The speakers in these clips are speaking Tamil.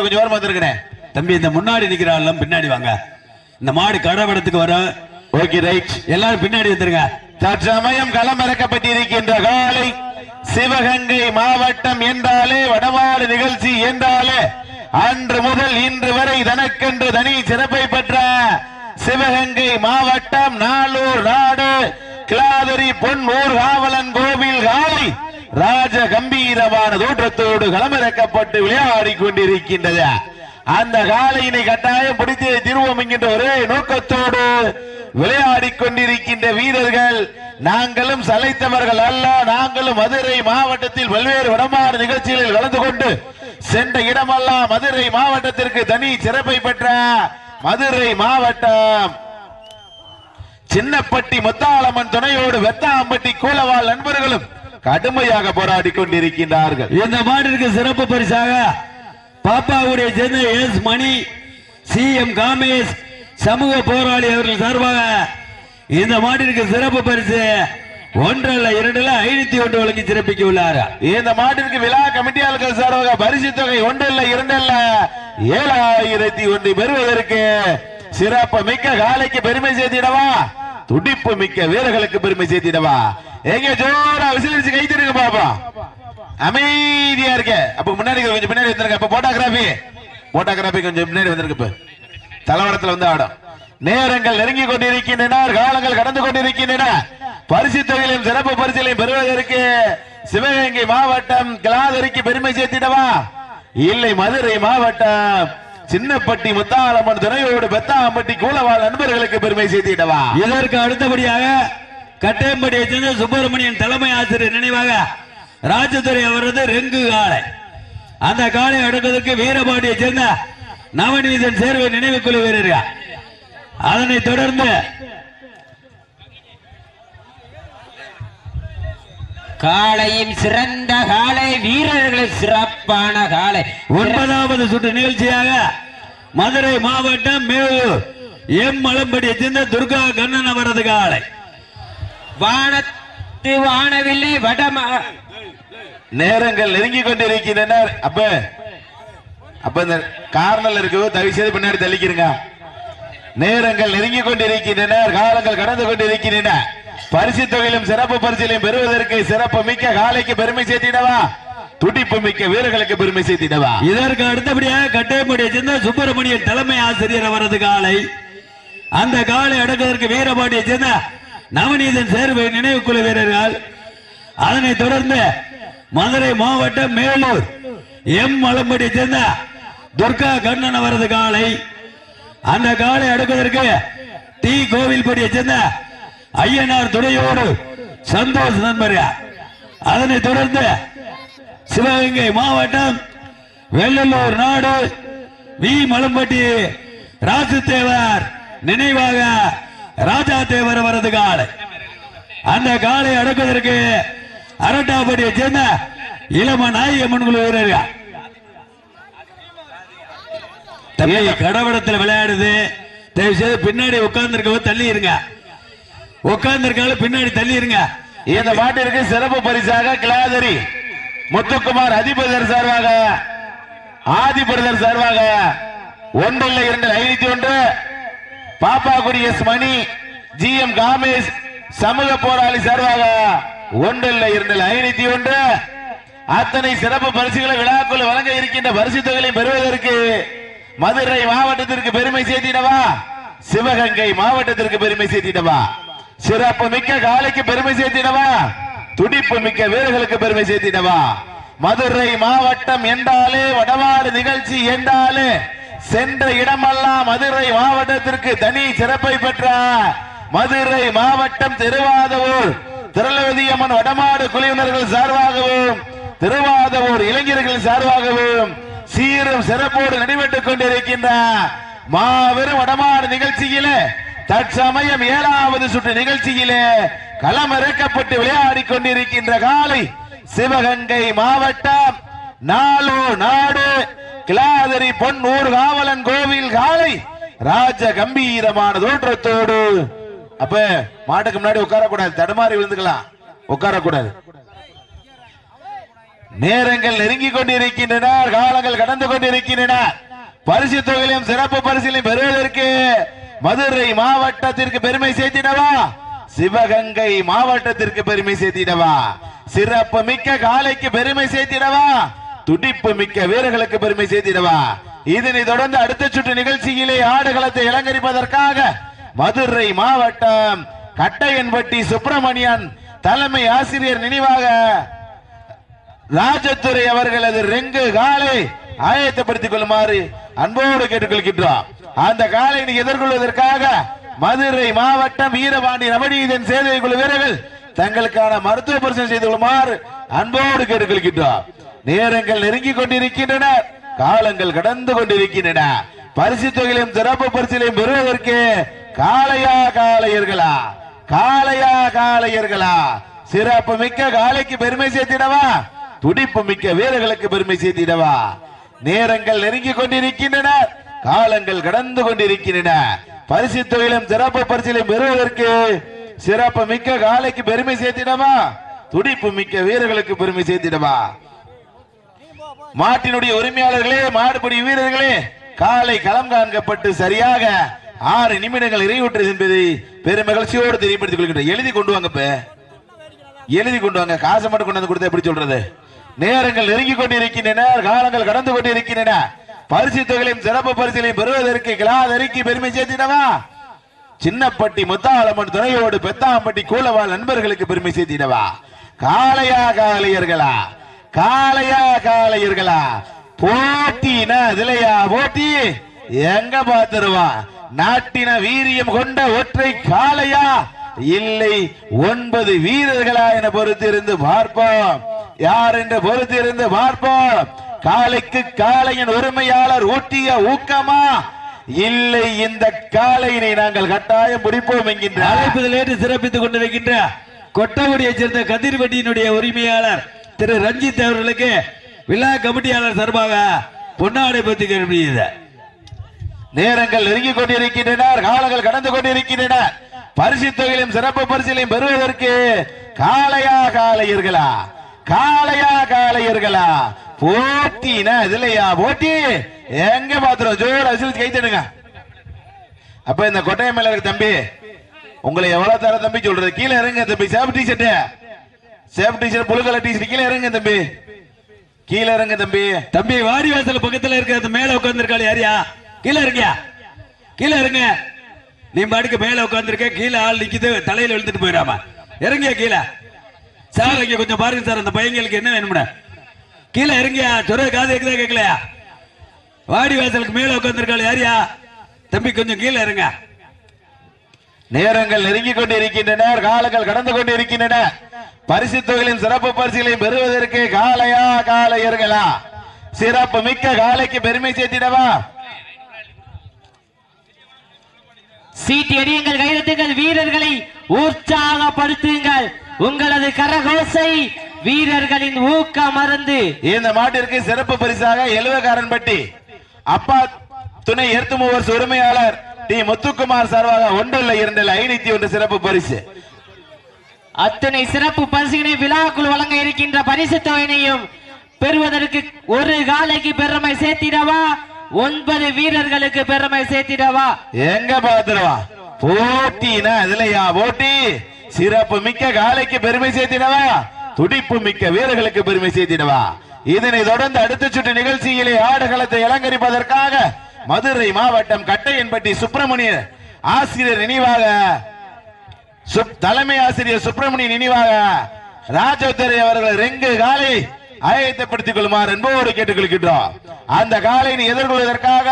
கொஞ்சம் ஓரமா வந்துருக்கிறேன் தம்பி. இந்த முன்னாடி நிக்கிறாள் பின்னாடி வாங்க. இந்த மாடு கடவடத்துக்கு வர. ஓகே ரைட், எல்லாரும் பின்னாடி வந்துருங்க. தற்சமயம் களமிறக்கப்பட்டிருக்கின்ற காலை சிவகங்கை மாவட்டம் என்றாலே வடமாடு நிகழ்ச்சி என்றாலே அன்று முதல் இன்று வரை தனக்கென்று தனி சிறப்பை பெற்ற சிவகங்கை மாவட்டம் நாளூர் நாடு கிளாதரி பொன்னூர் காவலன் கோவில் காலை ராஜ கம்பீரமான தோற்றத்தோடு களமிறக்கப்பட்டு விளையாடி கொண்டிருக்கின்றது. அந்த காலையினை கட்டாயம் பிடித்து திருவோம் என்கின்ற ஒரே நோக்கத்தோடு விளையாடி கொண்டிருக்கின்ற வீரர்கள் நாங்களும் சளைத்தவர்கள் அல்ல. நாங்களும் மதுரை மாவட்டத்தில் பல்வேறு வடமாடு நிகழ்ச்சிகளில் கலந்து கொண்டு சென்ற இடமெல்லாம் மதுரை மாவட்டத்திற்கு தனி சிறப்பை பெற்ற மதுரை மாவட்டம் சின்னப்பட்டி முத்தாளம்மன் துணையோடு வெத்தாம்பட்டி கூலவாள் நண்பர்களும் கடுமையாக போராடி கொண்டிருக்கின்றார்கள். இந்த மாட்டிற்கு சிறப்பு பரிசாக பாப்பாவுடைய சேர்ந்த எஸ் மணி CM காமேஷ் சமூக போராளி அவர்கள் சார்பாக இந்த மாட்டிற்கு சிறப்பு பரிசு 1 அல்ல 2 அல்ல 501 வழங்கி சிறப்பிக்க உள்ளார். இந்த மாட்டிற்கு விழா கமிட்டியாளர்கள் சார்பாக பரிசு தொகை 1 அல்ல 2 அல்ல 7001 பெறுவதற்கு சிறப்பு மிக்க காலைக்கு பெருமை சேர்த்திடவா, துடிப்பு மிக்க வீரர்களுக்கு பெருமை சேர்த்திடவா. எங்க ஜோரா விசிலிச்சு கைத்திருங்க பாப்பா, அமைதியா இருக்க. அப்ப முன்னாடி கொஞ்சம் பின்னாடி வந்துருங்க. அப்ப போட்டோகிராபி கொஞ்சம் முன்னாடி வந்திருக்கு. தலவரத்துல வந்து ஆடும். நேரங்கள் நெருங்கி கொண்டிருக்கின்றன, காலங்கள் கடந்து கொண்டிருக்கின்றன. பரிசு தொகையிலும் சிறப்பு பரிசிலையும் பெறுவதற்கு சிவகங்கை மாவட்டம் கிளாதரிக்கு பெருமை சேர்த்திடவா, இல்லை மதுரை மாவட்டம் சின்னப்பட்டி முத்தாளம்மன் துணையோடு பெத்தாம்பட்டி கூலவாள் நண்பர்களுக்கு பெருமை சேர்த்திடவா. இதற்கு அடுத்தபடியாக கட்டையம்பட்டியை சேர்ந்த சுப்பிரமணியன் தலைமை ஆசிரியர் நினைவாக ராஜதுரை அவரது ரெங்கு காலை. அந்த காலை அடக்குவதற்கு வீரபாண்டியை சேர்ந்த நவநீதன் சேர்வை நினைவு குழு வீரர்கள். அதனைத் தொடர்ந்து காலையும் சிறந்த காலை, வீரர்கள் சிறப்பான காலை. 9வது சுற்று நிகழ்ச்சியாக மதுரை மாவட்டம் மேலூர் எம் மலம்படியை சேர்ந்த துர்கா கண்ணன் அவரது காலை. வானத்து வானவில்லை வடமா. நேரங்கள் நெருங்கி கொண்டிருக்கின்றன. அப்ப இந்த கார்னல் இருக்கு, தயவு செய்து பின்னாடி தள்ளிக்கிறங்க. நேரங்கள் நெருங்கி கொண்டிருக்கின்றன, காலங்கள் கடந்து கொண்டிருக்கின்றன. பரிசு தொகையிலும் சிறப்பு பரிசிலையும் பெறுவதற்கு சிறப்பு மிக்க காலைக்கு பெருமை சேர்த்திடவா, துடிப்பு மிக்க வீரர்களுக்கு பெருமை சேர்த்திடவா. இதற்கு அடுத்தபடியாக கட்டையம்பட்டியை சேர்ந்த சுப்பிரமணியன் தலைமை ஆசிரியர் அவரது காலை. அந்த காலை அடக்குவதற்கு வீரபாண்டியை சேர்ந்த நவநீதன் சேர்வை நினைவு குழு வீரர்கள். அதனைத் தொடர்ந்து மதுரை மாவட்டம் மேலூர் எம் மலம்படியை சேர்ந்த துர்கா கண்ணன் அவரது காலை. அந்த காலை அடக்குவதற்கு டி கோவில்படியை சேர்ந்த ஐயனார் துணையோடு சந்தோஷ் நண்பர். அதனைத் தொடர்ந்து சிவகங்கை மாவட்டம் வெள்ளலூர் நாடு வி மலம்பட்டி ராசுதேவர் நினைவாக ராஜா தேவர் அவரது காலை. அந்த காலை அடக்குவதற்கு அரட்டாப்பட்டியை சேர்ந்த இளம நாயகம்மன் குழு வீரர்கள். கடவடத்தில் விளையாடுது, தயவு செய்து பின்னாடி உட்கார்ந்து தள்ளி இருங்க. உட்கார்ந்து பின்னாடி தள்ளி இருங்க. இந்த மாட்டிற்கு சிறப்பு பரிசாக கிளாதரி முத்துக்குமார் அதிபதர் சார்பாக ஆதிபரதர் சார்பாக 1 அல்ல 2 501 பாப்பாக்குடி எஸ் மணி GM காமேஷ் சமூக போராளி சார்பாக 1 அல்ல 2 501 அத்தனை சிறப்பு பரிசுகளை விழாக்குள் வழங்க இருக்கின்ற பரிசு தொகையை பெறுவதற்கு மதுரை மாவட்டத்திற்கு பெருமை சேர்த்திடவா, சிவகங்கை மாவட்டத்திற்கு பெருமை சேர்த்திடவா, சிறப்பு மிக்க காலைக்கு பெருமை சேர்த்திடவா, துடிப்பு மிக்க வீரர்களுக்கு பெருமை சேர்த்திடவா. மதுரை மாவட்டம் என்றாலே வடமாடு நிகழ்ச்சி என்றாலே சென்ற இடமெல்லாம் மதுரை மாவட்டத்திற்கு தனி சிறப்பை பெற்ற மதுரை மாவட்டம் திருவாதவூர் திரளவதியம்மன் வடமாடு குழுவினர்கள் சார்பாகவும் திருவாதவூர் இளைஞர்கள் சார்பாகவும் சீரும் சிறப்போடு நடைபெற்றுக் கொண்டிருக்கின்ற மாபெரும் வடமாடு நிகழ்ச்சியிலே தற்சமயம் 7வது சுற்று நிகழ்ச்சியிலே களமிறக்கப்பட்டு விளையாடி கொண்டிருக்கின்ற காலை சிவகங்கை மாவட்டம் நாளூர் நாடு கிளாதரி பொன்னூர் காவலன் கோவில் காலை ராஜ கம்பீரமான தோற்றத்தோடு. அப்ப மாட்டுக்கு முன்னாடி உட்காரக்கூடாது, தடுமாறி விழுந்துக்கலாம், உட்காரக்கூடாது. நேரங்கள் நெருங்கிக் கொண்டிருக்கின்றன, காலங்கள் கடந்து கொண்டிருக்கின்றன. பரிசு தொகையிலும் சிறப்பு பரிசிலையும் பெறுவதற்கு மதுரை மாவட்டத்திற்கு பெருமை சேர்த்திடவா, சிவகங்கை மாவட்டத்திற்கு பெருமை சேர்த்திடவா, சிறப்பு மிக்க காலைக்கு பெருமை சேர்த்திடவா, துடிப்பு மிக்க வீரர்களுக்கு பெருமை சேர்த்திடவா. இதனை தொடர்ந்து அடுத்த சுற்று நிகழ்ச்சியிலே ஆடுகளத்தை அலங்கரிப்பதற்காக மதுரை மாவட்டம் கட்டையன்பட்டி சுப்பிரமணியன் தலைமை ஆசிரியர் நினைவாக ராஜத்துறை அவர்களது ரெங்கு காலை ஆயத்தப்படுத்திக் கொள்ளுமாறு அன்போடு கேட்டுக்கொள்கின்றோம். அந்த காலையை எதிர்கொள்வதற்காக மதுரை மாவட்டம் வீரபாண்டி நவநீதன் சேவை குழு வீரர்கள் தங்களுக்கான மருத்துவ பரிசோதனை செய்து கொள்ளுமாறு அன்போடு கேட்டுக்கொள்கின்றோம். நேரங்கள் நெருங்கிக் கொண்டிருக்கின்றன, காலங்கள் கடந்து கொண்டிருக்கின்றன. பரிசு தொகையிலும் சிறப்பு பரிசிலையும் பெறுவதற்கு காளையா காளையர்களா, காளையா காளையர்களா, சிறப்பு மிக்க காளைக்கு பெருமை சேர்த்திடவா, துடிப்பு மிக்க வீரர்களுக்கு பெருமை சேர்த்திடவா. நேரங்கள் நெருங்கிக் கொண்டிருக்கின்றன, காலங்கள் கடந்து கொண்டிருக்கின்றன. பரிசு தொகையிலும் சிறப்பு பரிசிலையும் பெறுவதற்கு சிறப்பு மிக்க காளைக்கு பெருமை சேர்த்திடவா, துடிப்பு மிக்க வீரர்களுக்கு பெருமை சேர்த்திடவா. மாட்டினுடைய உரிமையாளர்களே, மாடுபிடி வீரர்களே, காலை களம் காண்கப்பட்டு சரியாக 6 நிமிடங்கள் நிறைவுற்றது என்பதை பெரும் மகிழ்ச்சியோடு தெரியப்படுத்திக் கொள்கின்றனர். எழுதி கொண்டு வாங்க, எழுதி கொண்டு வாங்க, காசை மட்டும் கொண்டு வந்து கொடுத்தா எப்படி சொல்றது. நேரங்கள் நெருங்கிக் கொண்டிருக்கின்றன, காலங்கள் கடந்து கொண்டிருக்கின்றன. பரிசு தொகையிலும் சிறப்பு பரிசிலையும் பெறுவதற்கு கிளாதறிக்கு பெருமை சேர்த்திடவா, சின்னப்பட்டி முத்தாளம்மன் துணையோடு பெத்தாம்பட்டி கூலவாள் நண்பர்களுக்கு பெருமை சேர்த்திடவா. காளையா காளையர்களா, காளையா காளையர்களா, போட்டின இதுலையா போட்டி எங்க பாத்துருவான். நாட்டின வீரியம் கொண்ட ஒற்றை காளையா இல்லை 9 வீரர்களா என பொறுத்திருந்து பார்ப்போம். யார் என்று பொறுத்திருந்து பார்ப்போம். காளைக்கு காளையின் உரிமையாளர் ஊட்டிய ஊக்கமா, இல்லை இந்த காளையினை நாங்கள் கட்டாயம் பிடிப்போம் என்கின்ற அழைப்புதல் ஏற்று சிறப்பித்துக் கொண்டிருக்கின்ற கொட்டகுடியைச் சேர்ந்த கதிர்வட்டியினுடைய உரிமையாளர் திரு ரஞ்சித் அவர்களுக்கு விழா கமிட்டியாளர் சார்பாக பொன்னாடை பற்றி கேள்வியது. நேரங்கள் நெருங்கிக் கொண்டிருக்கின்றன, காலங்கள் கடந்து கொண்டிருக்கின்றன. பரிசு தொகையிலும் சிறப்பு பரிசிலையும் பெறுவதற்கு காளையா காளையர்களா, காளையா காளையர்களா, போட்டின இதுலையா போட்டி எங்க பாத்துறோம். ஜோர் அசில் கை தட்டுங்க. அப்ப இந்த கொட்டையை மேல இருக்கு தம்பி, உங்களை எவ்வளவு தர தம்பி சொல்றது. கீழே இறங்க தம்பி. சேஃப் டிஷர்ட், சேஃப் டிஷர்ட் புழு கலர் டிஷர்ட் கீழே இறங்க தம்பி, கீழே இறங்க தம்பி. தம்பி வாடி வாசல் பக்கத்துல இருக்கிற மேல உட்கார்ந்து இருக்காள் யாரியா, கீழே இருக்கியா, கீழே இருங்க. நீ பாட்டுக்கு மேல உட்கார்ந்துருக்க, கீழே ஆள் நிக்குது, தலையில விழுந்துட்டு போயிடாம இறங்கியா கீழே. சார் இங்க கொஞ்சம் பாருங்க சார், அந்த பையங்களுக்கு என்ன வேணும்டா, கீழே இறங்கியா. சொல்ற காது இருக்குதா கேட்கலையா. வாடி வாசலுக்கு மேல உட்கார்ந்துருக்காள் யாரியா தம்பி, கொஞ்சம் கீழே இருங்க. நேரங்கள் நெருங்கிக் கொண்டிருக்கின்றன, காலங்கள் கடந்து கொண்டிருக்கின்றன. பரிசு தொகையின் சிறப்பு பரிசுகளையும் பெறுவதற்கு காளையா காளையர்களா, சிறப்பு மிக்க காளைக்கு பெருமை சேர்த்திடவா. சீட்டி அடியுங்கள், கைதட்டுங்கள், வீரர்களை உற்சாகப்படுத்துங்கள். உங்களது கரகோசை வீரர்களின் ஊக்க மருந்து. இந்த மாட்டிற்கு சிறப்பு பரிசாக எலுவக்காரன்பட்டி அப்பா துணை ஏர்த்துமூவர்ஸ் உரிமையாளர் டி முத்துக்குமார் சார்பாக 1 இல்லை 2 இல்லை 501 சிறப்பு பரிசு. அத்தனை சிறப்பு பரிசுகளை விழாக்குள் வழங்க இருக்கின்ற பரிசு தொகையினையும் பெறுவதற்கு ஒரு காலைக்கு பெருமை சேர்த்திடவா, 9 வீரர்களுக்கு பெருமை சேர்த்திடவா. எங்க பாத்துருவா போட்டினா இதுலையா போட்டி, சிறப்பு மிக்க காலைக்கு பெருமை சேர்த்திடவா, துடிப்பு மிக்க வீரர்களுக்கு பெருமை சேர்த்திடவா. இதனை தொடர்ந்து அடுத்த சுற்று நிகழ்ச்சியிலே ஆடுகளத்தை அலங்கரிப்பதற்காக மதுரை மாவட்டம் கட்டையன்பட்டி சுப்பிரமணிய ஆசிரியர் நினைவாக தலைமை ஆசிரியர் சுப்பிரமணிய நினைவாக ராஜோத்தரி அவர்கள் ரெங்கு காலை ஆயத்தப்படுத்திக் கொள்ளுமாறு என்போடு கேட்டுக்கொள்கின்றோம். அந்த காலையை எதிர்கொள்வதற்காக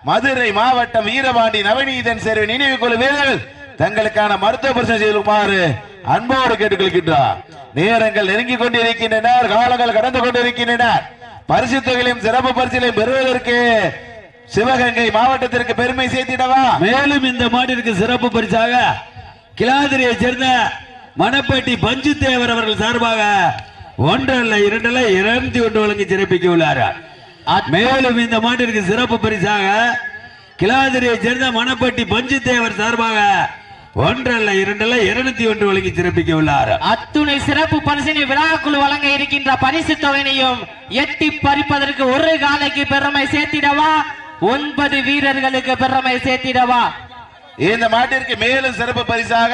மதுரை மாவட்டம் வீரபாண்டி நவநீதன் சேர்வை நினைவு குழு வீரர்கள் தங்களுக்கான மருத்துவ பரிசோதனை செய்யுமாறு அன்போடு கேட்டுக்கொள்கின்றோம். நேரங்கள் நெருங்கிக் கொண்டிருக்கின்றன, காலங்கள் கடந்து கொண்டிருக்கின்றன. பரிசு தொகையிலும் சிறப்பு பரிசிலையும் பெறுவதற்கு சிவகங்கை மாவட்டத்திற்கு பெருமை சேர்த்திடவா. மேலும் இந்த மாட்டிற்கு சிறப்பு பரிசாக கிளாதிரியை சேர்ந்த மணப்பட்டி பஞ்சு தேவர் அவர்கள் சார்பாக 1 அல்ல 2 அல்ல 201 வழங்கி சிறப்பிக்க உள்ளார். மேலும் இந்த மாட்டிற்கு சிறப்பு பரிசாக கிளாதிரியை சேர்ந்த மணப்பட்டி பஞ்சு தேவர் சார்பாக ஒன்றல்ல இரண்டல்ல 201 வழங்கி சிறப்பிக்க உள்ளார். அத்துணை சிறப்பு பரிசினை விழாக்குழு வழங்க இருக்கின்ற பரிசு தொகையினையும் எட்டி பறிப்பதற்கு ஒரு காலைக்கு பெருமை சேர்த்திடவா 9 வீரர்களுக்கு பெருமை சேர்த்திடவா. இந்த மாட்டிற்கு மேலும் சிறப்பு பரிசாக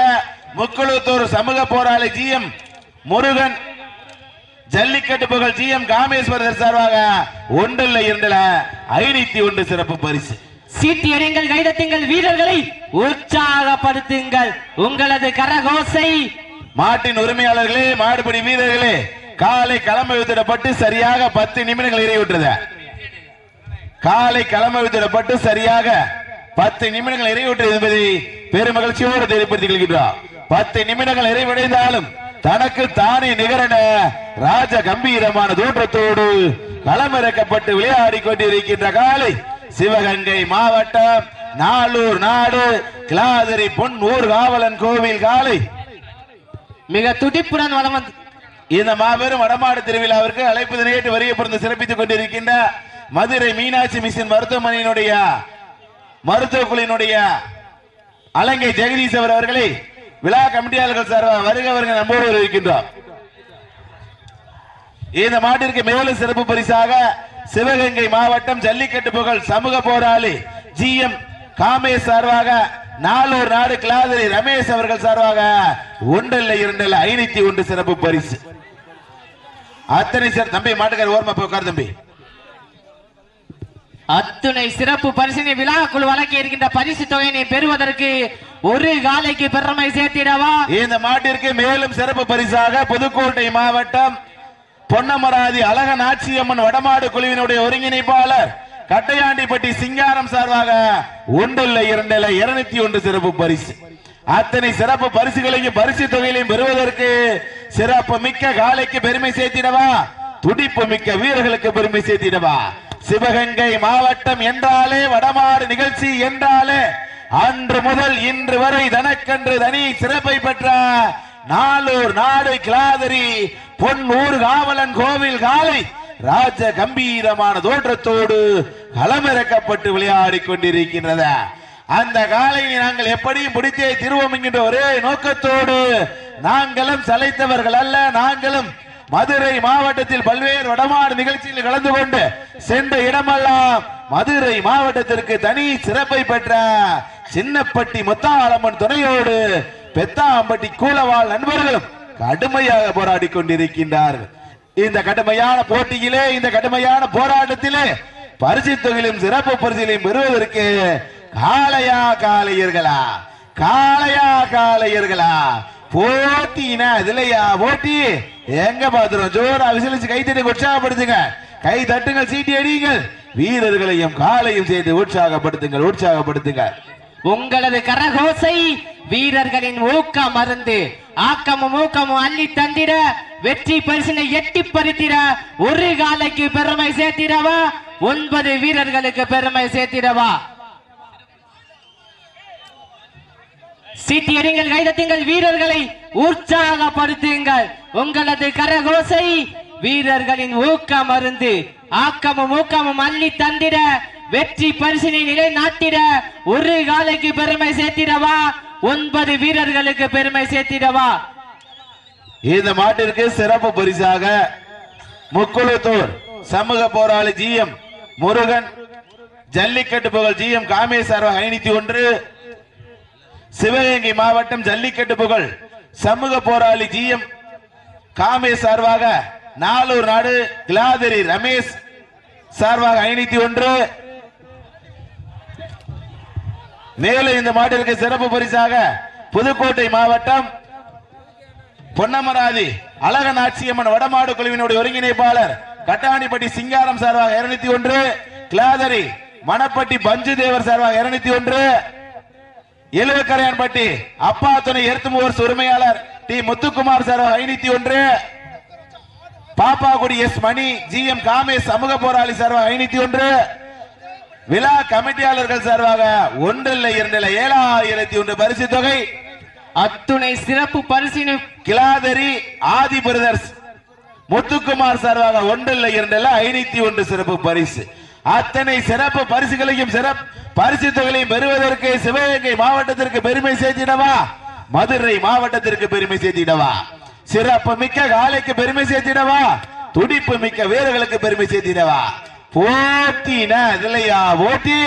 முக்குளத்தூர் சமூக போராளி ஜிஎம் முருகன் ஜல்லிக்கட்டு புகழ் ஜிஎம் காமேஸ்வரர் சார்பாக ஒன்றில் இரண்டில் 501 சிறப்பு பரிசு. சீட்டி எறிங்கள், கைதட்டுங்கள், வீரர்களை உற்சாகப்படுத்துங்கள். உங்களது கரகோசை. மாட்டின் உரிமையாளர்களே, மாடுபிடி வீரர்களே, காலை களமை வித்திடப்பட்டு சரியாக 10 நிமிடங்கள் நிறைவுற்றது. காலை களமை வித்திடப்பட்டு சரியாக 10 நிமிடங்கள் நிறைவுற்றது என்பதை பெருமகிழ்ச்சியோடு தெரியப்படுத்திக் கொள்கின்றோம். 10 நிமிடங்கள் நிறைவடைந்தாலும் தனக்கு தானே நிகரன ராஜ கம்பீரமான தோற்றத்தோடு களமிறக்கப்பட்டு விளையாடி கொண்டிருக்கின்ற காலை சிவகங்கை மாவட்டம் நாளூர் நாடு கிளாதரி பொன் ஊர் காவலன் கோவில் காலை மிக துடிப்புடன் வளம் வந்து இந்த மாபெரும் வடமாடு திருவிழாவிற்கு அழைப்பு நேற்று வரிய பிறந்து சிறப்பித்துக் கொண்டிருக்கின்ற மதுரை மீனாட்சி மிஷன் மருத்துவமனையினுடைய மருத்துவ குழுவினுடைய அலங்கை ஜெகதீஸ்வர் அவர்களை விழா கமிட்டியாளர்கள் சார்பாக வருக நம்மோடு இருக்கின்றோம். இந்த மாட்டிற்கு மேலும் சிறப்பு பரிசாக சிவகங்கை மாவட்டம் ஜல்லிக்கட்டு புகழ் சமூக போராளி ஜிஎம் காமேஷ் சார்பாக நாளூர் நாடு கிளாதரி ரமேஷ் அவர்கள் சார்பாக ஒன்றில் இரண்டில் 501 சிறப்பு பரிசு. அத்தனை சார் தம்பி மாட்டுக்கார் ஓர்மா உட்கார் தம்பி. அத்துணை சிறப்பு பரிசினை விழாக்குழு வழங்கி இருக்கின்ற பரிசு தொகையினை பெறுவதற்கு ஒரு காலைக்கு பெருமை சேர்த்திடவா. இந்த மாட்டிற்கு மேலும் சிறப்பு பரிசாக புதுக்கோட்டை மாவட்டம் பொன்னமராதி அழகன் ஆட்சியம்மன் வடமாடு குழுவினுடைய ஒருங்கிணைப்பாளர் கட்டையாண்டிப்பட்டி சிங்காரம் சார்பாக ஒன்றில் இரண்டில் 201 சிறப்பு பரிசு. அத்தனை சிறப்பு பரிசுகளையும் பரிசு தொகையிலையும் பெறுவதற்கு சிறப்பு மிக்க காலைக்கு பெருமை சேர்த்திடவா, துடிப்பு மிக்க வீரர்களுக்கு பெருமை சேர்த்திடவா. சிவகங்கை மாவட்டம் என்றாலே வடமாடு நிகழ்ச்சி என்றாலே அன்று முதல் இன்று வரை தனக்கென்று தனி சிறப்பை பெற்ற நாளூர் நாடு கிளாதரி பொன் ஊர் காவலன் கோவில் காலை ராஜ கம்பீரமான தோற்றத்தோடு களமிறக்கப்பட்டு விளையாடி கொண்டிருக்கின்றது. அந்த காலையை நாங்கள் எப்படியும் பிடித்தே திருவோம் என்கின்ற ஒரே நோக்கத்தோடு நாங்களும் சளைத்தவர்கள் அல்ல. நாங்களும் மதுரை மாவட்டத்தில் பல்வேறு வடமாடு நிகழ்ச்சியில் கலந்து கொண்டு சென்ற இடமெல்லாம் மதுரை மாவட்டத்திற்கு தனி சிறப்பை பெற்ற சின்னப்பட்டி முத்தாளம்மன் துணையோடு பெத்தாம்பட்டி கூலவாள் நண்பர்களும் கடுமையாக போராடி கொண்டிருக்கின்றார்கள். இந்த கடுமையான போட்டியிலே, இந்த கடுமையான போராட்டத்திலே பரிசு தொகையிலும் சிறப்பு பரிசிலையும் பெறுவதற்கு காளையா காளையர்களா, காளையா காளையர்களா போட்டினா இதுலையா போட்டி எங்க பாத்துறோம். ஜோரா விசிலிச்சு கை தட்டி உற்சாகப்படுத்துங்க, கை தட்டுங்கள், சீட்டி அடியுங்கள், வீரர்களையும் காலையும் சேர்த்து உற்சாகப்படுத்துங்கள், உற்சாகப்படுத்துங்க. உங்களது கரகோசை வீரர்களின் ஊக்க மருந்து ஆக்கமும் ஊக்கமும் அள்ளி தந்திட வெற்றி பரிசினை எட்டி பறித்திட ஒரு காலைக்கு பெருமை சேர்த்திடவா, 9 வீரர்களுக்கு பெருமை சேர்த்திடவா. சீட்டி எறிங்கள், கைதட்டுங்கள், வீரர்களை உற்சாகப்படுத்துங்கள். உங்களது கரகோசை வீரர்களின் ஊக்க மருந்து ஆக்கமும் ஊக்கமும் அள்ளி தந்திட வெற்றி பரிசினை நிலை நாட்டிட ஒரு காலைக்கு பெருமை சேர்த்திடவா, 9 வீரர்களுக்கு பெருமை சேர்த்திடவா. இந்த மாட்டிற்கு சிறப்பு பரிசாக முக்குளத்தூர் சமூக போராளி ஜிஎம் முருகன் ஜல்லிக்கட்டு புகழ் ஜிஎம் காமேஷ் சார்பாக 501, சிவகங்கை மாவட்டம் ஜல்லிக்கட்டு புகழ் சமூக போராளி ஜிஎம் காமேஷ் சார்பாக நாளூர் நாடு கிளாதரி ரமேஷ் சார்பாக 501. மேலும் இந்த மாட்டிற்கு சிறப்பு பரிசாக புதுக்கோட்டை மாவட்டம் பொன்னமராதி அழகன் ஆட்சியம்மன் வடமாடு குழுவினுடைய ஒருங்கிணைப்பாளர் கட்டாணிப்பட்டி சிங்காரம் சார்பாக 201, கிளாதரி மணப்பட்டி பஞ்சு தேவர் சார்பாக 201, எழுவக்கரையான்பட்டி அப்பா துணை எர்த்துமுவர்ஸ் உரிமையாளர் டி முத்துக்குமார் சார்பாக 501, பாப்பாக்குடி எஸ் மணி ஜிஎம் காமேஷ் சமூக போராளி சார்பாக 501, விழா கமிட்டியாளர்கள் சார்பாக 1,2,7,001 பரிசு தொகை. அத்துணை சிறப்பு பரிசினை கிளாதரி ஆதி பிரதர்ஸ் முத்துக்குமார் சார்பாக 1,2,501 சிறப்பு பரிசு. அத்தனை சிறப்பு பரிசுகளையும் பரிசு தொகையை பெறுவதற்கு சிவகங்கை மாவட்டத்திற்கு பெருமை சேர்த்திடவா, மதுரை மாவட்டத்திற்கு பெருமை சேர்த்திடவா, சிறப்பு மிக்க காலைக்கு பெருமை சேர்த்திடவா, துடிப்பு மிக்க வீரர்களுக்கு பெருமை சேர்த்திடவா. போட்டினா இதுலையா போட்டி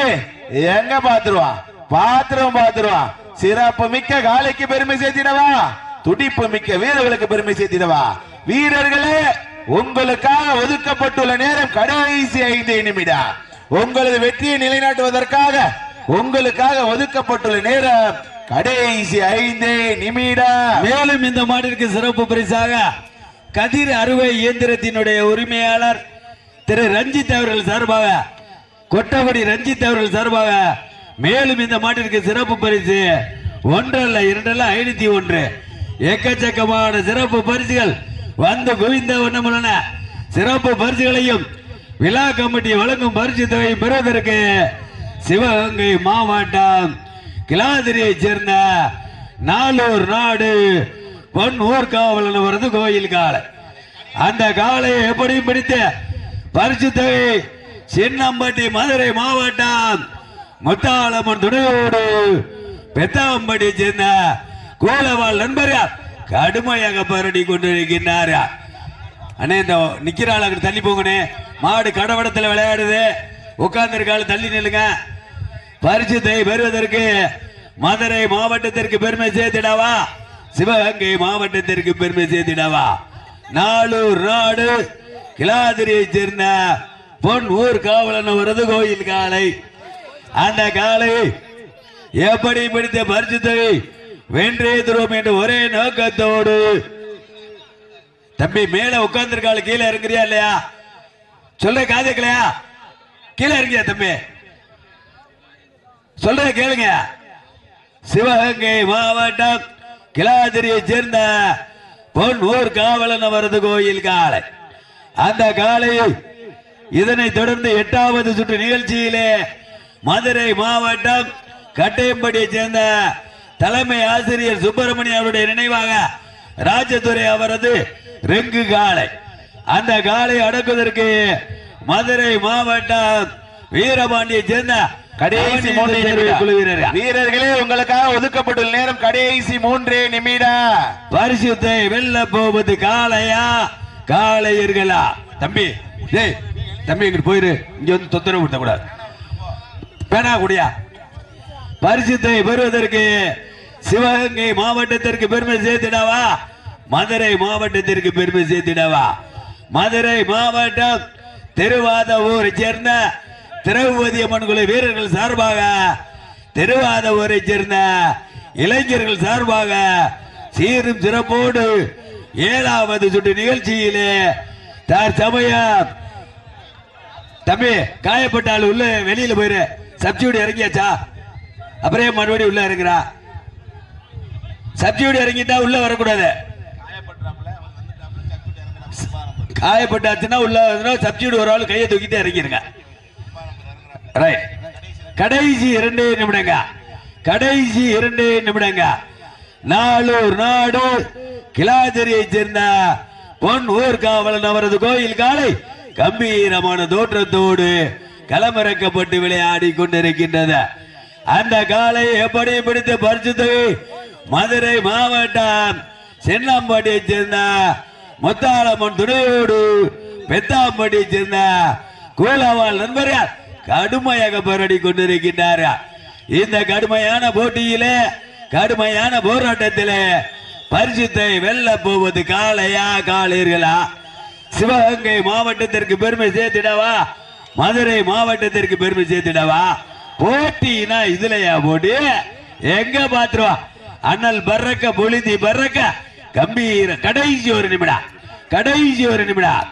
எங்க பாத்துருவான், பாத்துருவான். சிறப்பு மிக்க காலைக்கு பெருமை சேர்த்திடவா, துடிப்பு மிக்க வீரர்களுக்கு பெருமை சேர்த்திடவா. வீரர்களே, உங்களுக்காக ஒதுக்கப்பட்டுள்ள நேரம் கடைசி 5 நிமிடம். உங்களது வெற்றியை நிலைநாட்டுவதற்காக உங்களுக்காக ஒதுக்கப்பட்டுள்ள நேரம் கடைசி 5 நிமிடம். மேலும் இந்த மாட்டிற்கு சிறப்பு பரிசாக கதிர் அறுவை இயந்திரத்தினுடைய உரிமையாளர் திரு ரஞ்சித் அவர்கள் சார்பாக, கொட்டகுடி ரஞ்சித் அவர்கள் சார்பாக மேலும் இந்த மாட்டிற்கு சிறப்பு பரிசு 1 அல்ல 2 அல்ல 501 எக்கச்சக்கமான சிறப்பு பரிசுகள் வந்து குவிந்த வண்ணமுள்ளன. சிறப்பு பரிசுகளையும் விழா கமிட்டி வழங்கும் பரிசு தொகையை பெறுவதற்கு சிவகங்கை மாவட்டம் கிளாதிரியை சேர்ந்த நாளூர் நாடு பொன் ஊர்காவலன் வருது கோயில் காலை. அந்த காலையை எப்படியும் பிடித்து பரிசு தொகை சின்னம்பட்டி மதுரை மாவட்டம் முத்தாளம்மன் துணையோடு பெத்தாம்பட்டியை சேர்ந்த கோலவாள் நண்பர்கள் கடுமையாக போராடி கொண்டிருக்கின்றார். அண்ணே இந்த நிக்கிறாள் தள்ளி போங்கண்ணே, மாடு கடவடத்தில் விளையாடுது, உட்கார்ந்திருக்காள் தள்ளி நில்லுங்க. பரிசுத்தை பெறுவதற்கு மதுரை மாவட்டத்திற்கு பெருமை சேர்த்திடவா, சிவகங்கை மாவட்டத்திற்கு பெருமை சேர்த்திடவா. நாளூர் நாடு கிளாதிரியை சேர்ந்த பொன் ஊர் காவலன் வருது கோயில் காலை. அந்த காலை எப்படி பிடித்த பரிசு தொகை வென்றே தருவோம் என்ற ஒரே நோக்கத்தோடு தம்பி மேல உட்கார்ந்திருக்காள், கீழே இறங்குறியா இல்லையா சொல்ற காதுக்கலையா, கீழே இறங்கியா தம்பி சொல்ற கேளுங்க. சிவகங்கை மாவட்டம் கிளாதிரியை சேர்ந்த பொன் ஊர் காவலன் அவரது கோயில் காலை. அந்த காலை இதனை தொடர்ந்து 8வது சுற்று நிகழ்ச்சியிலே மதுரை மாவட்டம் கட்டையம்பட்டியை சேர்ந்த தலைமை ஆசிரியர் சுப்பிரமணிய அவருடைய நினைவாக ராஜதுரை அவரது ரெங்கு காலை. அந்த காலை அடக்குவதற்கு மதுரை மாவட்டம் வீரபாண்டியை சேர்ந்த கடைசி 3 குழு வீரர்களே, உங்களுக்காக ஒதுக்கப்பட்டுள்ள நேரம் கடைசி 3 நிமிடம். பரிசுத்தை வெல்ல போவது காளையா காளையர்களா? தம்பி தம்பி இங்கிட்டு போயிரு, இங்க வந்து தொந்தரவு கொடுத்த கூடாது, பேனா குடியா. பரிசுத்தை பெறுவதற்கு சிவகங்கை மாவட்டத்திற்கு பெருமை சேர்த்திடவா, மதுரை மாவட்டத்திற்கு பெருமை சேர்த்திடவா. மதுரை மாவட்டம் திருவாதூரை சேர்ந்த திரௌபதி அம்மன் குழு வீரர்கள் சார்பாக, திருவாதூரை சேர்ந்த இளைஞர்கள் சார்பாக சீரும் சிறப்போடு 7வது சுற்று நிகழ்ச்சியிலே தற்சமயம் தம்பி காயப்பட்டால் உள்ள வெளியில போயிரு, சப்சிடி இறங்கியாச்சா, அப்புறம் மறுபடியும் உள்ள இறங்குறா, சப்சிடி இறங்கிட்டா உள்ள வரக்கூடாது, காயப்பட்டாச்சுன்னா உள்ள சப்சிடி ஒரு ஆள் கையை தூக்கிட்டு இறங்கிருங்க. கடைசி 2 நிமிடங்க, கடைசி 2 நிமிடங்க. நாளூர் நாடு கிளாதிரியை சேர்ந்த பொன் ஊர் காவலன் அவரது கோயில் காலை கம்பீரமான தோற்றத்தோடு களமிறக்கப்பட்டு விளையாடி கொண்டிருக்கின்றது. அந்த காலை எப்படி பிடித்து பரிசு தொகை மதுரை மாவட்டம் சின்னம்பட்டியை சேர்ந்த முத்தாளம்மன் துணையோடு பெத்தாம்பட்டியை சேர்ந்த கோலவாள் நண்பர்கள் கடுமையாக போராடி கொண்டிருக்கின்றார்கள். இந்த கடுமையான போட்டியிலே, கடுமையான போராட்டத்திலே பரிசுத்தை வெல்ல போவது காளையா காளையர்களா? சிவகங்கை மாவட்டத்திற்கு பெருமை சேர்த்திடவா, மதுரை மாவட்டத்திற்கு பெருமை சேர்த்திடவா? போட்டினா இதுலயா போட்டி, எங்க பாத்துருவா அண்ணல் பறக்க பொழுதி பறக்க கம்பீர. கடைசி 1 நிமிடம், கடைசி 1 நிமிடம்.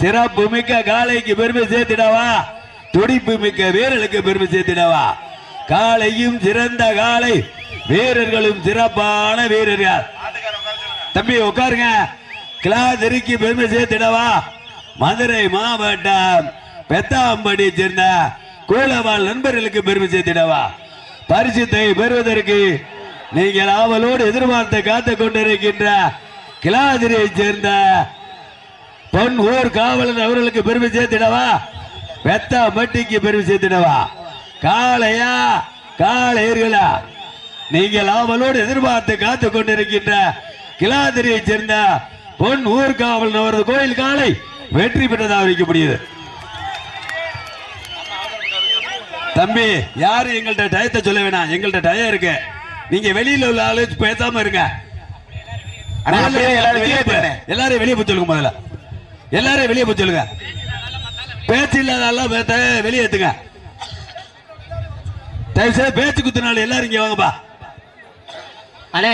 சிறப்பு மிக்க காளைக்கு பெருமை சேர்த்திடவா, துடிப்பு மிக்க வீரர்களுக்கு பெருமை சேர்த்திடவா? காளையும் சிறந்த காளை, வீரர்களும் சிறப்பான வீரர்கள். தம்பி உட்காருங்க. கிளாதிரிக்கு பெருமை சேர்த்திடவா, மதுரை மாவட்டம் பெத்தாம்பட்டியை சேர்ந்த கோலவாள் நண்பர்களுக்கு பெருமை சேர்த்திடவா? பரிசுத்தை பெறுவதற்கு நீங்கள் ஆவலோடு எதிர்பார்த்து காத்துக் கொண்டிருக்கின்ற கிளாதிரியை சேர்ந்த பொன் ஊர் காவலன் அவர்களுக்கு பெருமை சேர்த்திடவா, பெத்தாம்பட்டிக்கு பெருமை சேர்த்திடவா? காளையா காளையர்களா நீங்கள் ஆவலோடு எதிர்பார்த்து காத்துக் கொண்டிருக்கின்ற கிளாதிரியை சேர்ந்த பொன் ஊர்காவல் அவரது கோயில் காலை வெற்றி பெற்றதாக அறிவிக்கப்படுகிறது. தம்பி யாரு எங்கள்கிட்ட டயத்தை சொல்ல வேணாம், எங்கள்கிட்ட டயம் இருக்கு. நீங்க வெளியில உள்ள ஆளு பேசாம இருங்க. எல்லாரும் வெளியே போய் சொல்லுங்க. முதல்ல எல்லாரும் வெளியே போய் சொல்லுங்க. பேச்சு இல்லாத வெளியேத்துங்க. தயவு செய்து பேச்சு குத்துனால எல்லாரும் இங்க வாங்கப்பா. அண்ணே